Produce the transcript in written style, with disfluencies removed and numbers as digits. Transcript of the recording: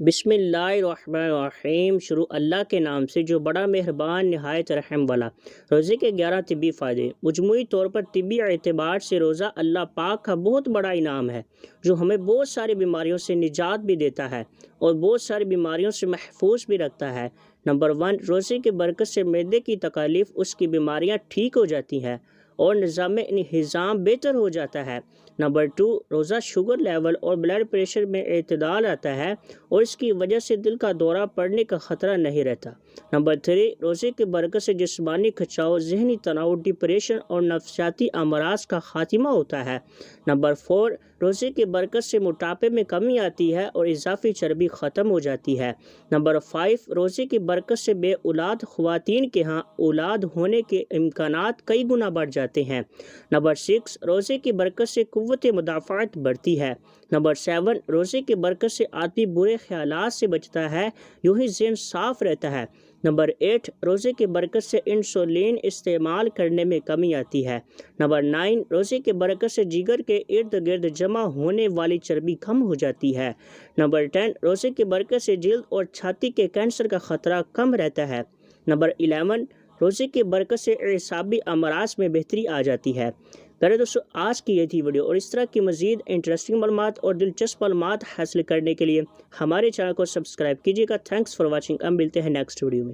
بسم اللہ الرحمن الرحیم۔ شروع اللہ کے نام سے جو بڑا مہربان نہایت رحم والا۔ روزے کے 11 طبی فائدے۔ مجموعی طور پر طبی اعتبار سے روزہ اللہ پاک کا بہت بڑا انعام ہے جو ہمیں بہت ساری بیماریوں سے نجات بھی دیتا ہے اور بہت ساری بیماریوں سے محفوظ بھی رکھتا ہے۔ نمبر 1، روزے کی برکت سے معدے کی تکالیف اس کی بیماریاں ٹھیک ہو جاتی ہیں اور نظام انہضام بہتر ہو جاتا ہے۔ نمبر 2، روزہ شوگر لیول اور بلڈ پریشر میں اعتدال آتا ہے اور اس کی وجہ سے دل کا دورہ پڑنے کا خطرہ نہیں رہتا۔ نمبر 3، روزے کی برکت سے جسمانی کھچاؤ، ذہنی تناؤ، ڈپریشن اور نفسیاتی امراض کا خاتمہ ہوتا ہے۔ نمبر 4، روزے کی برکت سے موٹاپے میں کمی آتی ہے اور اضافی چربی ختم ہو جاتی ہے۔ نمبر 5، روزے کی برکت سے بے اولاد خواتین کے ہاں اولاد ہونے کے امکانات کئی گنا بڑھ جاتے ہیں۔ نمبر 6، روزے کی برکت سے قوت مدافعت بڑھتی ہے۔ نمبر 7، روزے کی برکت سے آدمی برے خیالات سے بچتا ہے، یوں ہی ذہن صاف رہتا ہے۔ نمبر 8، روزے کی برکت سے انسولین استعمال کرنے میں کمی آتی ہے۔ نمبر 9، روزے کی برکت سے جگر کے ارد گرد جمع ہونے والی چربی کم ہو جاتی ہے۔ نمبر 10، روزے کی برکت سے جلد اور چھاتی کے کینسر کا خطرہ کم رہتا ہے۔ نمبر 11، روزے کی برکت سے اعصابی امراض میں بہتری آ جاتی ہے۔ پیارے دوستو، آج کی یہ تھی ویڈیو، اور اس طرح کی مزید انٹرسٹنگ معلومات اور دلچسپ معلومات حاصل کرنے کے لیے ہمارے چینل کو سبسکرائب کیجیے گا۔ Thanks for watching. اب ملتے ہیں نیکسٹ ویڈیو میں۔